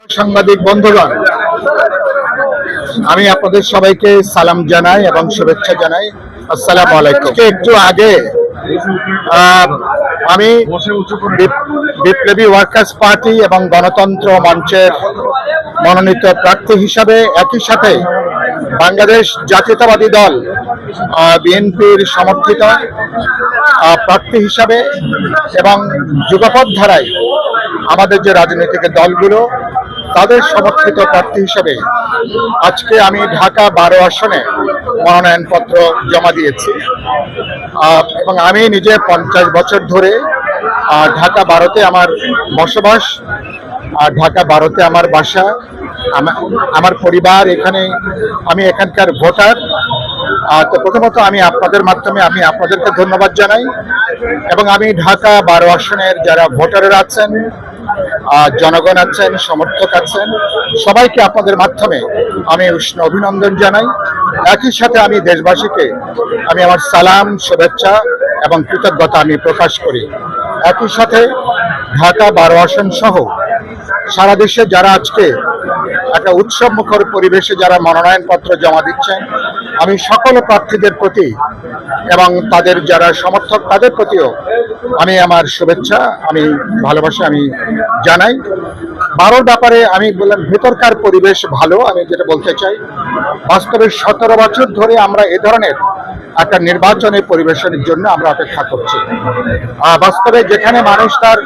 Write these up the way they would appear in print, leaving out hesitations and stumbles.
সাংবাদিক বন্ধুগণ, আমি আপনাদের সবাইকে সালাম জানাই এবং শুভেচ্ছা জানাই। আসসালামু আলাইকুম। একটু আগে আমি বিপ্লবী ওয়ার্কার্স পার্টি এবং গণতন্ত্র মঞ্চের মনোনীত প্রার্থী হিসাবে একই সাথে বাংলাদেশ জাতীয়তাবাদী দল বিএনপির সমর্থিত প্রার্থী হিসাবে এবং যুগপৎ ধারায় আমাদের যে রাজনৈতিক দলগুলো তাদের সমর্থিত প্রার্থী হিসেবে আজকে আমি ঢাকা 12 আসনে মনোনয়নপত্র জমা দিয়েছি এবং আমি নিজে 50 বছর ধরে ঢাকা 12তে আমার বসবাস, ঢাকা 12তে আমার বাসা, আমার পরিবার এখানে, আমি এখানকার ভোটার। তো প্রথমত আমি আপনাদের মাধ্যমে আমি আপনাদেরকে ধন্যবাদ জানাই এবং আমি ঢাকা 12 আসনের যারা ভোটাররা আছেন, জনগণ আছেন, সমর্থক আছেন, সবাইকে আপনাদের মাধ্যমে আমি উষ্ণ অভিনন্দন জানাই। একই সাথে আমি দেশবাসীকে আমি আমার সালাম, শুভেচ্ছা এবং কৃতজ্ঞতা আমি প্রকাশ করি। একই সাথে ঢাকা 12 আসন সহ সারা দেশে যারা আজকে একটা উৎসব মুখর পরিবেশে যারা মনোনয়নপত্র জমা দিচ্ছেন, আমি সকল প্রার্থীদের প্রতি এবং তাদের যারা সমর্থক তাদের প্রতিও আমি আমার শুভেচ্ছা, আমি ভালোবাসা আমি জানাই। 12 ব্যাপারে আমি বললাম ভেতরকার পরিবেশ ভালো। আমি যেটা বলতে চাই, বাস্তবে 17 বছর ধরে আমরা এ ধরনের একটা নির্বাচনের পরিবেশনের জন্য আমরা অপেক্ষা করছি। বাস্তবে যেখানে মানুষ তার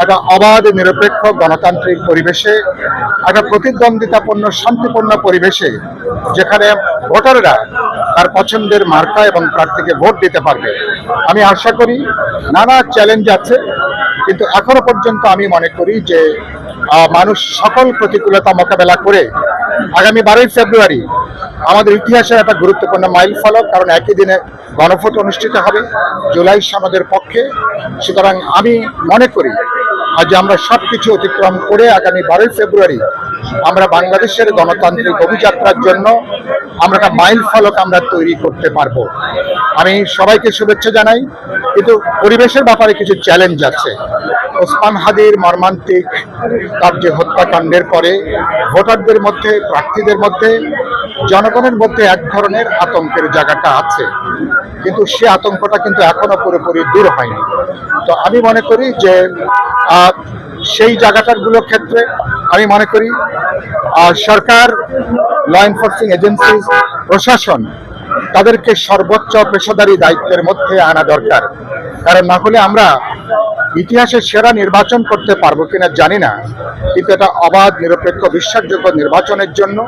একটা অবাধ নিরপেক্ষ গণতান্ত্রিক পরিবেশে, একটা প্রতিদ্বন্দ্বিতাপূর্ণ শান্তিপূর্ণ পরিবেশে, যেখানে ভোটাররা তার পছন্দের মার্কা এবং প্রার্থীকে ভোট দিতে পারবে। আমি আশা করি নানা চ্যালেঞ্জ আছে, কিন্তু এখনো পর্যন্ত আমি মনে করি যে মানুষ সকল প্রতিকূলতা মোকাবেলা করে আগামী 12ই ফেব্রুয়ারি আমাদের ইতিহাসের একটা গুরুত্বপূর্ণ মাইল ফলক, কারণ একই দিনে গণভোট অনুষ্ঠিত হবে জুলাই সনদের পক্ষে। সুতরাং আমি মনে করি আজ আমরা সবকিছু অতিক্রম করে আগামী 12ই ফেব্রুয়ারি আমরা বাংলাদেশের গণতান্ত্রিক অভিযাত্রার জন্য আমরা একটা মাইল ফলক আমরা তৈরি করতে পারবো। আমি সবাইকে শুভেচ্ছা জানাই, কিন্তু পরিবেশের ব্যাপারে কিছু চ্যালেঞ্জ আছে। ওসমান হাদির মর্মান্তিক তার যে হত্যাকাণ্ডের পরে ভোটারদের মধ্যে, প্রার্থীদের মধ্যে, জনগণের মধ্যে এক ধরনের আতঙ্কের জায়গাটা আছে, কিন্তু সে আতঙ্কটা কিন্তু এখনো পুরোপুরি দূর হয়নি। তো আমি মনে করি যে সেই জায়গাটাগুলোর ক্ষেত্রে আমি মনে করি সরকার, ল এনফোর্সিং এজেন্সি, প্রশাসন তাদেরকে সর্বোচ্চ পেশাদারি দায়িত্বের মধ্যে আনা দরকার। কারণ না হলে আমরা ইতিহাসের সেরা নির্বাচন করতে পারবো কিনা জানি না, কিন্তু এটা অবাধ, নিরপেক্ষ, বিশ্বাসযোগ্য নির্বাচনের জন্য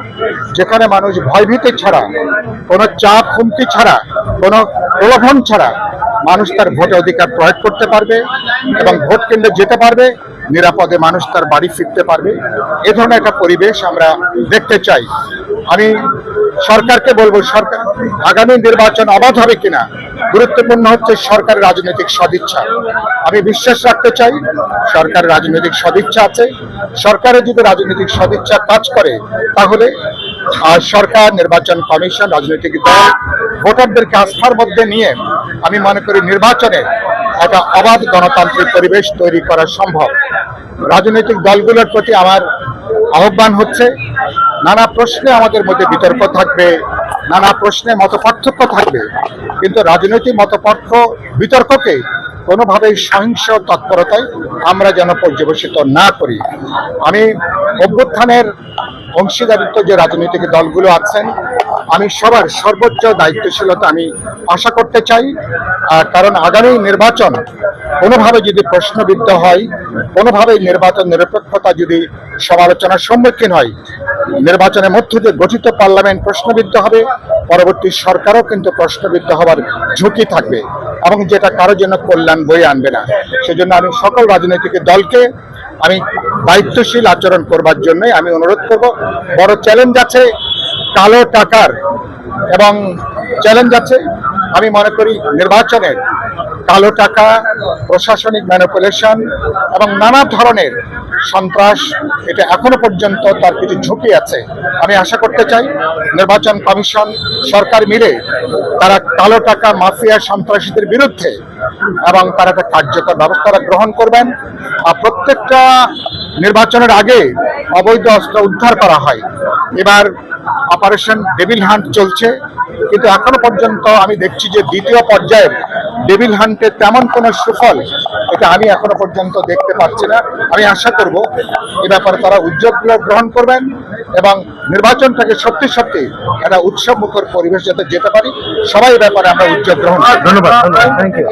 যেখানে মানুষ ভয়ভীতি ছাড়া, কোনো চাপ হুমকি ছাড়া, কোনো প্রলোভন ছাড়া মানুষ তার ভোট অধিকার প্রয়োগ করতে পারবে এবং ভোট কেন্দ্রে যেতে পারবে, নিরাপদে মানুষ তার বাড়ি ফিরতে পারবে। এ ধরনের একটা পরিবেশ আমরা দেখতে চাই। আমি সরকারকে বলবো, সরকার আগামী নির্বাচন অবাধ হবে কিনা গুরুত্বপূর্ণ হচ্ছে সরকারের রাজনৈতিক সদিচ্ছা। আমি বিশ্বাস রাখতে চাই সরকারের রাজনৈতিক সদিচ্ছা আছে। সরকারের যদি রাজনৈতিক সদিচ্ছা কাজ করে তাহলে সরকার, নির্বাচন কমিশন, রাজনৈতিক দল ভোটারদেরকে আস্থার মধ্যে নিয়ে আমি মনে করি নির্বাচনে একটা অবাধ গণতান্ত্রিক পরিবেশ তৈরি করা সম্ভব। রাজনৈতিক দলগুলোর প্রতি আমার আহ্বান হচ্ছে, নানা প্রশ্নে আমাদের মধ্যে বিতর্ক থাকবে, নানা প্রশ্নে মতপার্থক্য থাকবে, কিন্তু রাজনৈতিক মতপার্থক্য বিতর্ককে কোনোভাবেই সহিংস তৎপরতায় আমরা যেন পর্যবেসিত না করি। আমি অভ্যুত্থানের অংশীদারিত্ব যে রাজনৈতিক দলগুলো আছেন, আমি সবার সর্বোচ্চ দায়িত্বশীলতা আমি আশা করতে চাই। কারণ আগামী নির্বাচন কোনোভাবে যদি প্রশ্নবিদ্ধ হয়, কোনোভাবে নির্বাচন নিরপেক্ষতা যদি সমালোচনার সম্মুখীন হয়, নির্বাচনের মধ্য দিয়ে গঠিত পার্লামেন্ট প্রশ্নবিদ্ধ হবে, পরবর্তী সরকারও কিন্তু প্রশ্নবিদ্ধ হওয়ার ঝুঁকি থাকবে এবং যেটা কারো জন্য কল্যাণ বয়ে আনবে না। সেজন্য আমি সকল রাজনৈতিক দলকে আমি দায়িত্বশীল আচরণ করবার জন্যই আমি অনুরোধ করব। বড় চ্যালেঞ্জ আছে কালো টাকার এবং চ্যালেঞ্জ আছে। আমি মনে করি নির্বাচনের কালো টাকা, প্রশাসনিক ম্যানিপুলেশন এবং নানা ধরনের সন্ত্রাস, এটা এখনো পর্যন্ত তার কিছু ঝুঁকি আছে। আমি আশা করতে চাই নির্বাচন কমিশন, সরকার মিলে তারা কালো টাকা মাফিয়া সন্ত্রাসীদের বিরুদ্ধে এবং তারা একটা কার্যকর ব্যবস্থা গ্রহণ করবেন। আর প্রত্যেকটা নির্বাচনের আগে অবৈধ অস্ত্র উদ্ধার করা হয়। এবার অপারেশন ডেভিল হান্ট চলছে, কিন্তু এখনো পর্যন্ত আমি দেখছি যে দ্বিতীয় পর্যায়ের ডেভিল হান্টের তেমন কোনো সুফল এটা আমি এখনো পর্যন্ত দেখতে পাচ্ছি না। আমি আশা করব এ ব্যাপারে তারা উদ্যোগগুলো গ্রহণ করবেন এবং নির্বাচনটাকে সত্যি সত্যি একটা উৎসব মুখর পরিবেশ যাতে যেতে পারি, সবাই ব্যাপারে আমরা উদ্যোগ গ্রহণ করব। ধন্যবাদ। Thank you.